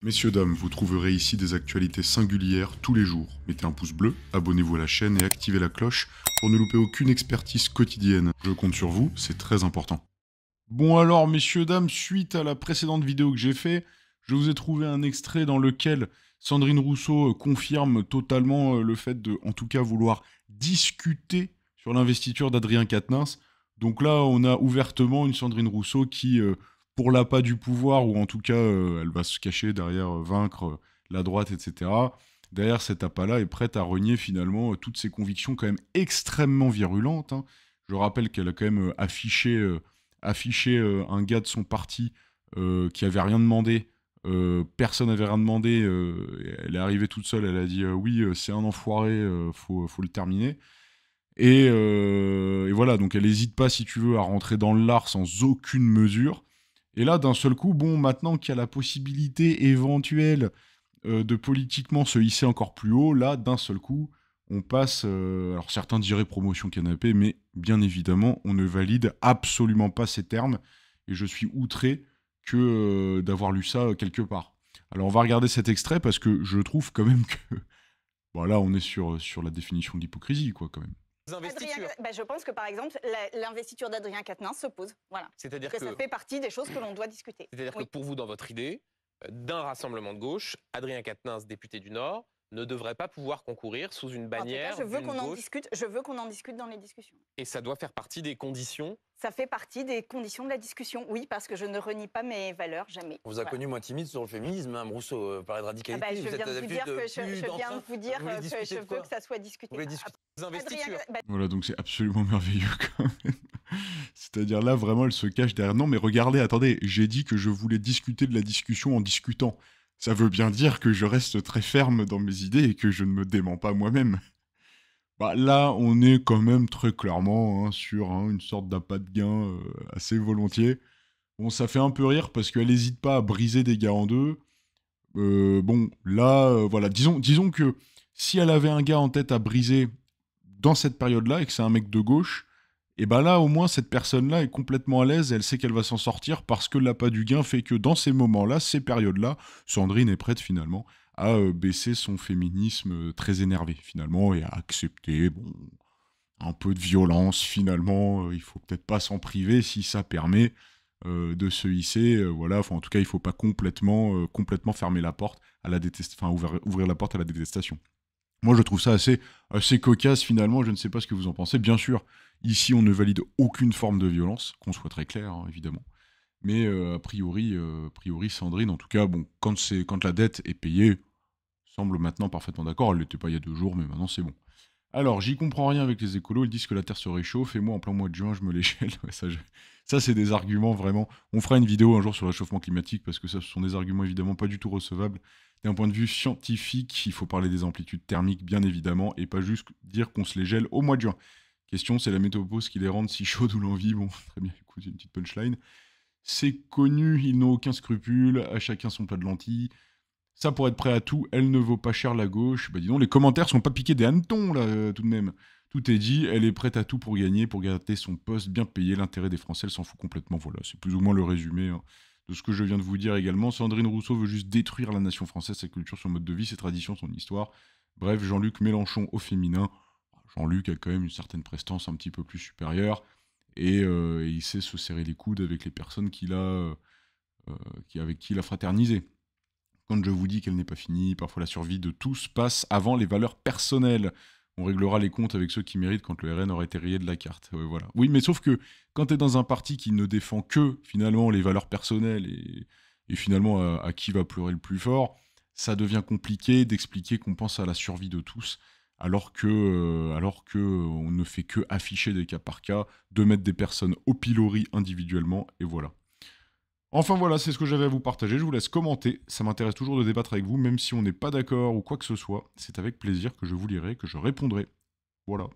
Messieurs, dames, vous trouverez ici des actualités singulières tous les jours. Mettez un pouce bleu, abonnez-vous à la chaîne et activez la cloche pour ne louper aucune expertise quotidienne. Je compte sur vous, c'est très important. Bon alors, messieurs, dames, suite à la précédente vidéo que j'ai fait, je vous ai trouvé un extrait dans lequel Sandrine Rousseau confirme totalement le fait de, en tout cas, vouloir discuter sur l'investiture d'Adrien Quatennens. Donc là, on a ouvertement une Sandrine Rousseau qui, pour l'appât du pouvoir, ou en tout cas, elle va se cacher derrière vaincre la droite, etc. Derrière cet appât-là, est prête à renier finalement toutes ses convictions quand même extrêmement virulentes, hein. Je rappelle qu'elle a quand même affiché un gars de son parti qui avait rien demandé. Personne n'avait rien demandé. Elle est arrivée toute seule. Elle a dit oui, c'est un enfoiré, faut le terminer. Et voilà, donc elle n'hésite pas, si tu veux, à rentrer dans le lard sans aucune mesure. Et là, d'un seul coup, bon, maintenant qu'il y a la possibilité éventuelle de politiquement se hisser encore plus haut, là, d'un seul coup, on passe, alors certains diraient promotion canapé, mais bien évidemment, on ne valide absolument pas ces termes, et je suis outré que d'avoir lu ça quelque part. Alors on va regarder cet extrait, parce que je trouve quand même que, bon là, on est sur la définition de l'hypocrisie, quoi, quand même. Je pense que par exemple, l'investiture d'Adrien Quatennens se pose. Voilà. C'est-à-dire que ça fait partie des choses que l'on doit discuter. C'est-à-dire Oui. que pour vous, dans votre idée, d'un rassemblement de gauche, Adrien Quatennens, député du Nord, ne devrait pas pouvoir concourir sous une En tout cas, bannière je veux d'une qu'on en gauche, discute. Je veux qu'on en discute dans les discussions. et ça doit faire partie des conditions. Ça fait partie des conditions de la discussion, oui, parce que je ne renie pas mes valeurs, jamais. On vous a connu moins timide sur le féminisme, hein, Rousseau, parler de radicalité. Je viens de vous dire que je veux que ça soit discuté. Vous voulez discuter des investitures. Voilà, donc c'est absolument merveilleux quand même. C'est-à-dire là, vraiment, elle se cache derrière. Non, mais regardez, attendez, j'ai dit que je voulais discuter de la discussion en discutant. Ça veut bien dire que je reste très ferme dans mes idées et que je ne me dément pas moi-même. Bah, là, on est quand même très clairement sur une sorte d'appât de gain assez volontiers. Bon, ça fait un peu rire parce qu'elle n'hésite pas à briser des gars en deux. Bon, là, voilà, disons que si elle avait un gars en tête à briser dans cette période-là et que c'est un mec de gauche, et ben là, au moins, cette personne-là est complètement à l'aise et elle sait qu'elle va s'en sortir parce que l'appât du gain fait que dans ces moments-là, ces périodes-là, Sandrine est prête finalement à baisser son féminisme très énervé finalement et à accepter, bon, un peu de violence finalement. Il faut peut-être pas s'en priver si ça permet de se hisser, voilà. Enfin, en tout cas, il faut pas complètement fermer la porte à la enfin ouvrir la porte à la détestation. Moi, je trouve ça assez cocasse, finalement. Je ne sais pas ce que vous en pensez. Bien sûr, ici, on ne valide aucune forme de violence, qu'on soit très clair, hein, évidemment. Mais a priori, Sandrine, en tout cas, bon, quand la dette est payée, semble maintenant parfaitement d'accord. Elle l'était pas il y a 2 jours, mais maintenant, c'est bon. Alors, j'y comprends rien avec les écolos. Ils disent que la Terre se réchauffe, et moi, en plein mois de juin, je me l'échelle. Ouais, ça, c'est des arguments, vraiment. On fera une vidéo un jour sur le réchauffement climatique, parce que ça, ce sont des arguments, évidemment, pas du tout recevables. D'un point de vue scientifique, il faut parler des amplitudes thermiques, bien évidemment, et pas juste dire qu'on se les gèle au mois de juin. Question, c'est la météopause qui les rend si chaudes ou l'envie. Bon, très bien, écoute, j'ai une petite punchline. C'est connu, ils n'ont aucun scrupule, à chacun son plat de lentilles. Ça, pour être prêt à tout, elle ne vaut pas cher la gauche. Bah dis donc, les commentaires sont pas piqués des hannetons, là, tout de même. Tout est dit, elle est prête à tout pour gagner, pour garder son poste bien payé. L'intérêt des Français, elle s'en fout complètement. Voilà, c'est plus ou moins le résumé de ce que je viens de vous dire également. Sandrine Rousseau veut juste détruire la nation française, sa culture, son mode de vie, ses traditions, son histoire. Bref, Jean-Luc Mélenchon au féminin. Jean-Luc a quand même une certaine prestance un petit peu plus supérieure. Et il sait se serrer les coudes avec les personnes avec qui il a fraternisé. Quand je vous dis qu'elle n'est pas finie, parfois la survie de tous passe avant les valeurs personnelles. On réglera les comptes avec ceux qui méritent quand le RN aurait été rayé de la carte. Voilà. Oui, mais sauf que quand tu es dans un parti qui ne défend que, finalement, les valeurs personnelles et finalement à qui va pleurer le plus fort, ça devient compliqué d'expliquer qu'on pense à la survie de tous, alors que on ne fait que afficher des cas par cas, de mettre des personnes au pilori individuellement, et voilà. Enfin voilà, c'est ce que j'avais à vous partager. Je vous laisse commenter. Ça m'intéresse toujours de débattre avec vous, même si on n'est pas d'accord ou quoi que ce soit. C'est avec plaisir que je vous lirai, que je répondrai. Voilà.